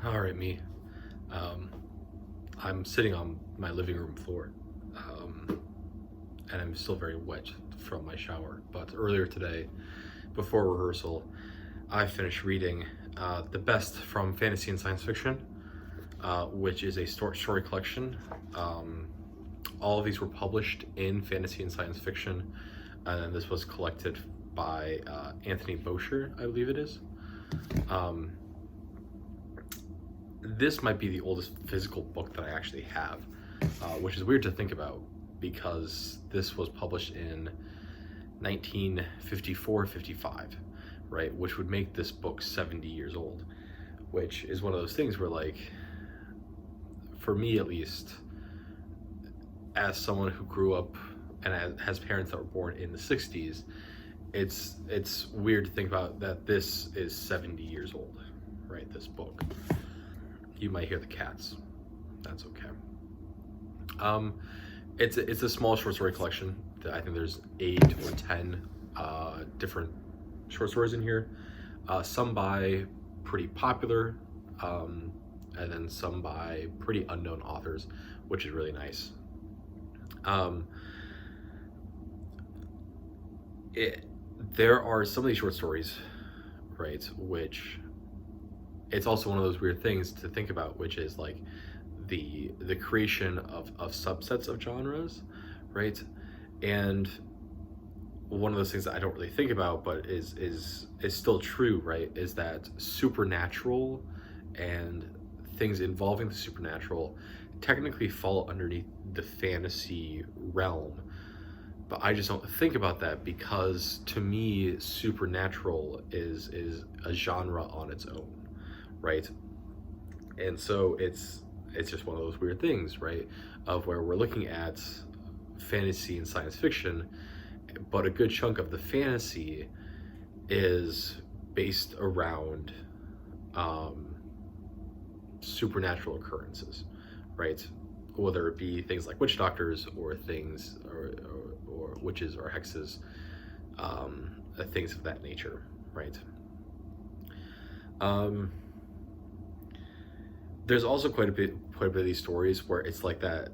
All right, me. Um, I'm sitting on my living room floor, um, and I'm still very wet from my shower. But earlier today, before rehearsal, I finished reading The Best from Fantasy and Science Fiction, which is a story collection. Um, all of these were published in Fantasy and Science Fiction, and then this was collected by Anthony Bosher, I believe it is. Um, this might be the oldest physical book that I actually have, which is weird to think about because this was published in 1954-55, right? Which would make this book 70 years old, which is one of those things where, like, for me at least, as someone who grew up and has parents that were born in the 60s, it's weird to think about that this is 70 years old, right? This book. You might hear the cats. That's okay. Um, it's a small short story collection. I think there's 8 or 10 different short stories in here. Some by pretty popular, and then some by pretty unknown authors, which is really nice. Um, there are some of these short stories, right, which it's also one of those weird things to think about, which is like the creation of subsets of genres, right? And one of those things that I don't really think about, but is still true, right, is that supernatural and things involving the supernatural technically fall underneath the fantasy realm. But I just don't think about that because to me, supernatural is a genre on its own, right? And so it's just one of those weird things, right? Of where we're looking at fantasy and science fiction, but a good chunk of the fantasy is based around supernatural occurrences, right? Whether it be things like witch doctors or things or witches or hexes, things of that nature, right? Um, there's also quite a bit of these stories where it's like that.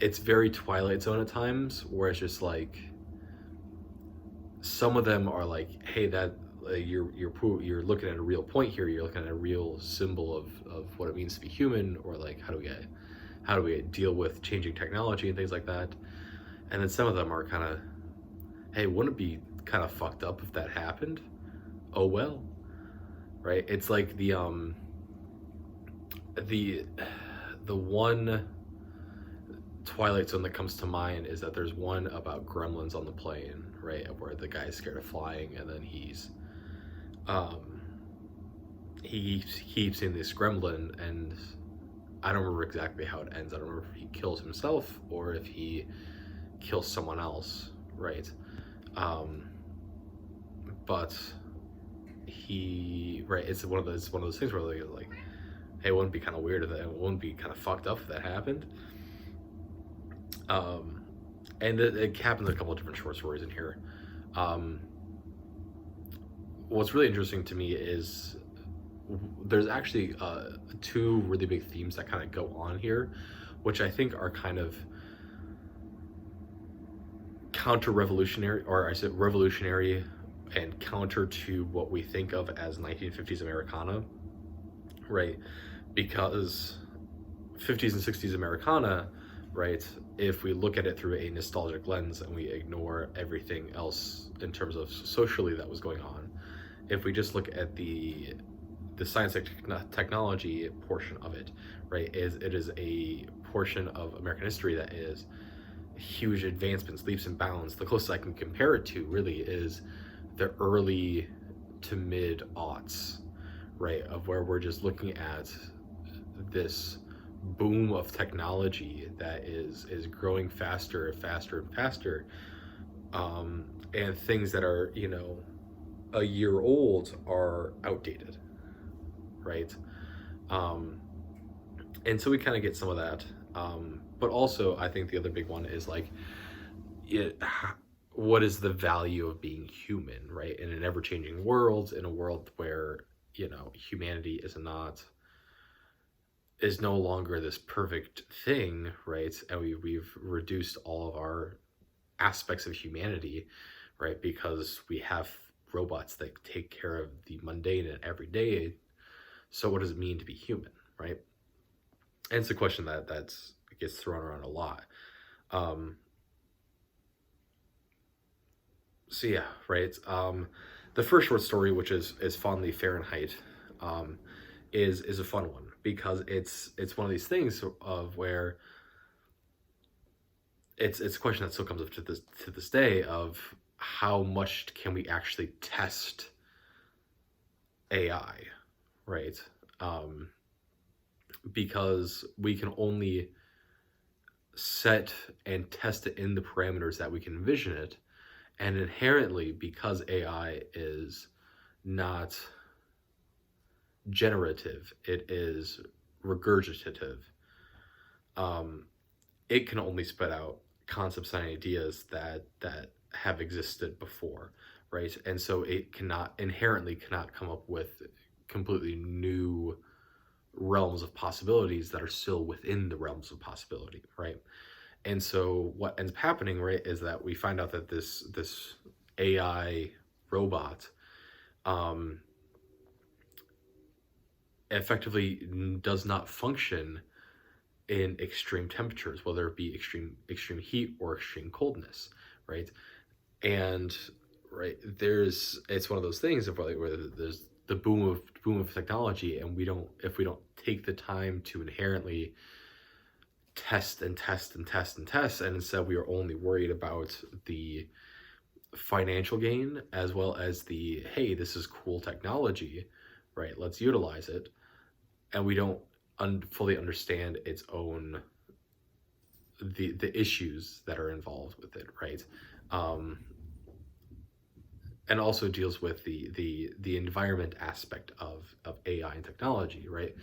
It's very Twilight Zone at times, where it's just like some of them are like, hey, that you're looking at a real point here. You're looking at a real symbol of what it means to be human, or like how do we deal with changing technology and things like that. And then some of them are kind of, hey, wouldn't it be kind of fucked up if that happened? Oh well, right? It's like the one Twilight Zone that comes to mind is that there's one about gremlins on the plane, right, where the guy's scared of flying, and then um, he keeps seeing this gremlin, and I don't remember exactly how it ends. I don't remember if he kills himself or if he kills someone else, right? Um, but right, it's one of those things where like, hey, it wouldn't be kind of weird if that, it wouldn't be kind of fucked up if that happened. And it happens in a couple of different short stories in here. What's really interesting to me is there's actually 2 really big themes that kind of go on here, which I think are kind of counter-revolutionary, or I said revolutionary and counter to what we think of as 1950s Americana, right? Because 50s and 60s Americana, right, if we look at it through a nostalgic lens and we ignore everything else in terms of socially that was going on, if we just look at the science technology portion of it, right, it is a portion of American history that is huge advancements, leaps and bounds. The closest I can compare it to really is the early to mid aughts, right, of where we're just looking at this boom of technology that is growing faster and faster and faster, and things that are a year old are outdated, right? And so we kind of get some of that, but also I think the other big one is like what is the value of being human, right, in an ever-changing world, in a world where humanity is no longer this perfect thing, right? And we've reduced all of our aspects of humanity, right? Because we have robots that take care of the mundane and everyday. So what does it mean to be human, right? And it's a question that gets thrown around a lot. So yeah, right. The first short story, which is Fondly Fahrenheit, um, is a fun one because it's one of these things of where it's a question that still comes up to this day of how much can we actually test AI, right? Um, because we can only set and test it in the parameters that we can envision it, and inherently, because AI is not generative, it is regurgitative. Um, it can only spit out concepts and ideas that have existed before, right? And so it cannot come up with completely new realms of possibilities that are still within the realms of possibility, right? And so what ends up happening, right, is that we find out that this AI robot um, effectively does not function in extreme temperatures, whether it be extreme heat or extreme coldness, right? And right it's one of those things of like where there's the boom of technology, and if we don't take the time to inherently test and test and test and test, and instead we are only worried about the financial gain as well as the, hey, this is cool technology, right, let's utilize it, and we don't fully understand its own the issues that are involved with it, right? um, and also deals with the environment aspect of AI and technology, right?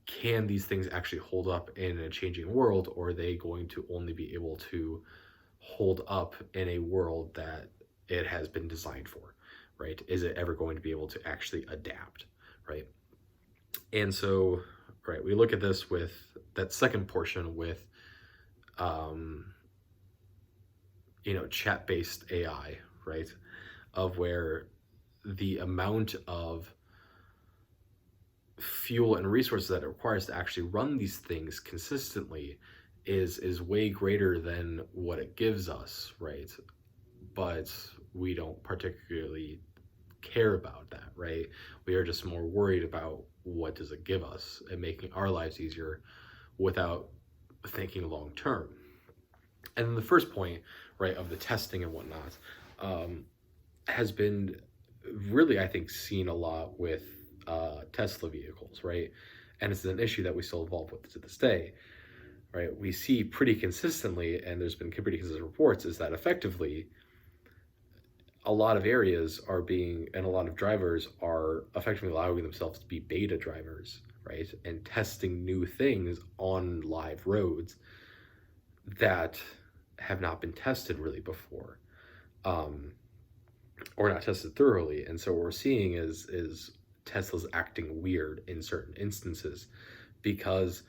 Can these things actually hold up in a changing world, or are they going to only be able to hold up in a world that it has been designed for, right? Is it ever going to be able to actually adapt, right? And so, right, we look at this with that second portion with, um, chat-based AI, right? Of where the amount of fuel and resources that it requires to actually run these things consistently is way greater than what it gives us, right? But we don't particularly care about that, right? We are just more worried about what does it give us and making our lives easier without thinking long term. And then the first point, right, of the testing and whatnot, has been really, I think, seen a lot with Tesla vehicles, right? And it's an issue that we still involved with to this day, right? We see pretty consistently, and there's been pretty consistent reports, is that effectively a lot of areas are being, and a lot of drivers are effectively allowing themselves to be beta drivers, right? And testing new things on live roads that have not been tested really before. Or not tested thoroughly. And so what we're seeing is Tesla's acting weird in certain instances because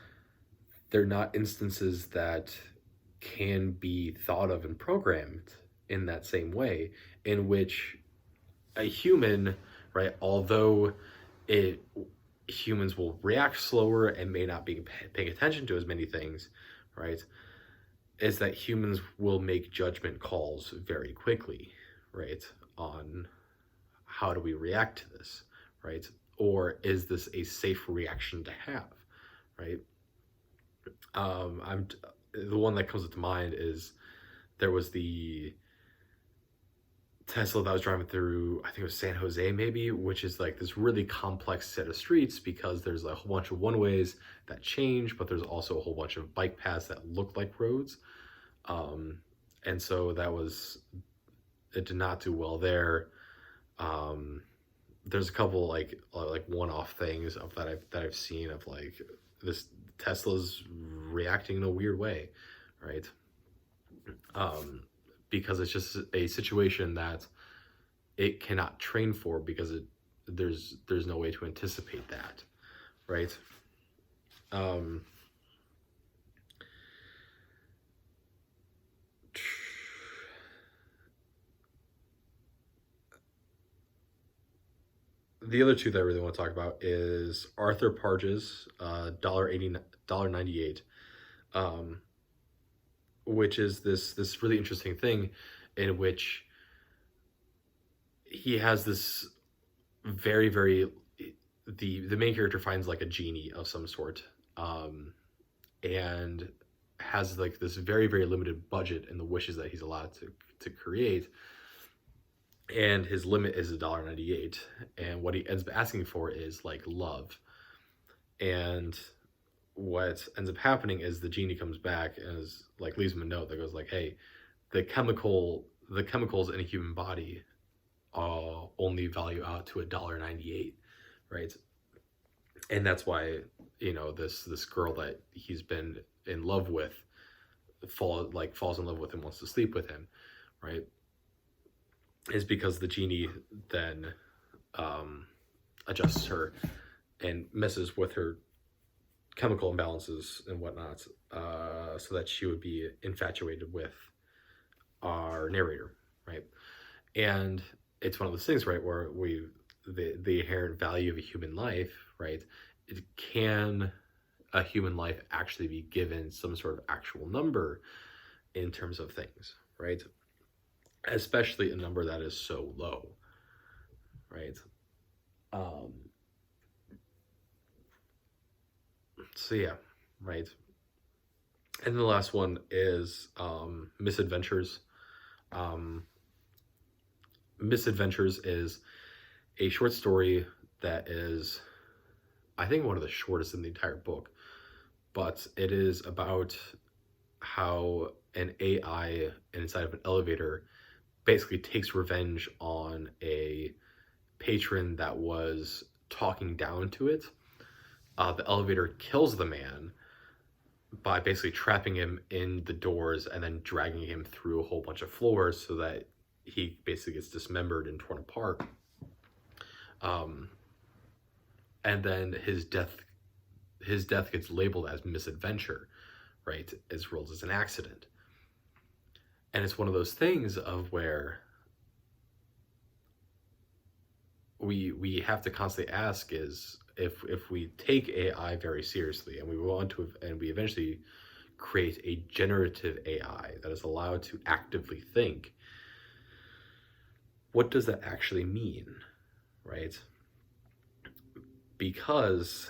they're not instances that can be thought of and programmed in that same way, in which a human, right, although it humans will react slower and may not be paying attention to as many things, right, is that humans will make judgment calls very quickly, right, on how do we react to this, right? Or is this a safe reaction to have, right? I'm the one that comes to mind is there was the Tesla that was driving through, I think it was San Jose maybe, which is like this really complex set of streets because there's a whole bunch of one ways that change, but there's also a whole bunch of bike paths that look like roads. And so it did not do well there. There's a couple like one-off things of that I've seen of like this Tesla's reacting in a weird way, right? Because it's just a situation that it cannot train for because there's no way to anticipate that, right? Um, the other two that I really want to talk about is Arthur Parge's $1.98, um, which is this really interesting thing in which he has this very the main character finds like a genie of some sort, and has like this very limited budget and the wishes that he's allowed to create, and his limit is $1.98, and what he ends up asking for is like love. And what ends up happening is the genie comes back and is like leaves him a note that goes like, hey, the chemicals in a human body only value out to $1.98, right? And that's why, this girl that he's been in love with falls in love with and wants to sleep with him, right? Is because the genie then adjusts her and messes with her chemical imbalances and whatnot, so that she would be infatuated with our narrator, right? And it's one of those things, right, where the inherent value of a human life, right? Can a human life actually be given some sort of actual number in terms of things, right? Especially a number that is so low, right? So yeah, right. And the last one is Misadventures. Um, Misadventures is a short story that is, I think, one of the shortest in the entire book, but it is about how an AI inside of an elevator basically takes revenge on a patron that was talking down to it. The elevator kills the man by basically trapping him in the doors and then dragging him through a whole bunch of floors so that he basically gets dismembered and torn apart. And then his death gets labeled as misadventure, right? As ruled as an accident. And it's one of those things of where we have to constantly ask is if we take AI very seriously and we eventually create a generative AI that is allowed to actively think, what does that actually mean, right? Because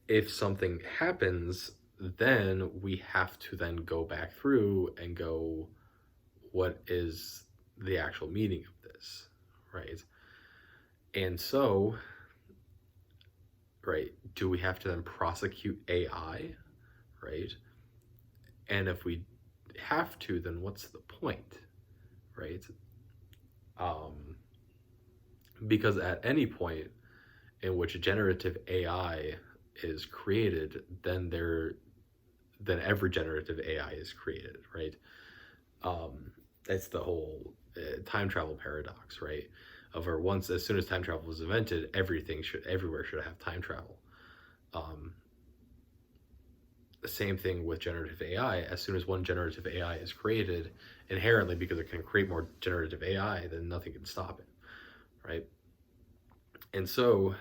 if something happens, then we have to then go back through and go, what is the actual meaning of this, right? And so, right, do we have to then prosecute AI, right? And if we have to, then what's the point, right? Because at any point in which a generative AI is created, then every generative AI is created, right? It's the whole time travel paradox, right? As soon as time travel was invented, everywhere should have time travel. The same thing with generative AI. As soon as one generative AI is created, inherently, because it can create more generative AI, then nothing can stop it, right? And so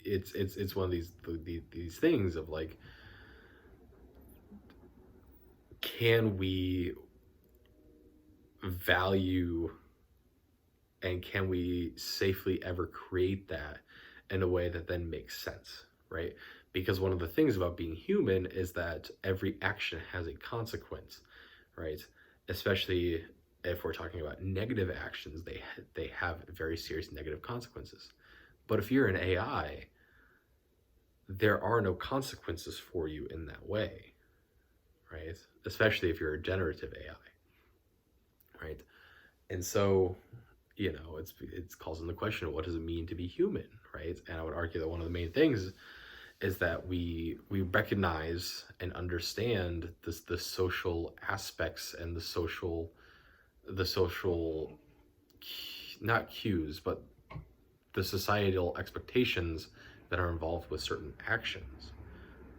it's one of these things of like, can we value and can we safely ever create that in a way that then makes sense, right? Because one of the things about being human is that every action has a consequence, right? Especially if we're talking about negative actions, they have very serious negative consequences. But if you're an AI, there are no consequences for you in that way, right? Especially if you're a generative AI, right? And so, it's calls into question, what does it mean to be human, right? And I would argue that one of the main things is that we recognize and understand the social aspects and the social not cues, but the societal expectations that are involved with certain actions,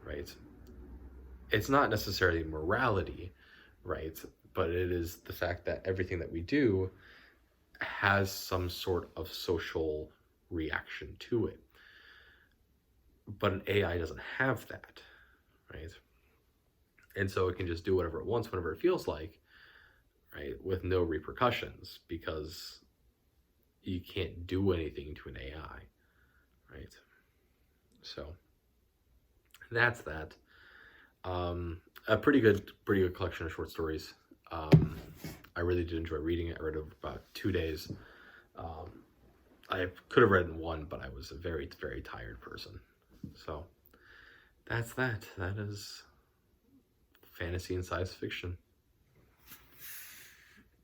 right? It's not necessarily morality, right? But it is the fact that everything that we do has some sort of social reaction to it. But an AI doesn't have that, right? And so it can just do whatever it wants whenever it feels like, right? With no repercussions, because you can't do anything to an AI, right? So that's that. A pretty good collection of short stories. I really did enjoy reading it. I read it over about 2 days. I could have read in one, but I was a very, very tired person. So that's that. That is fantasy and science fiction.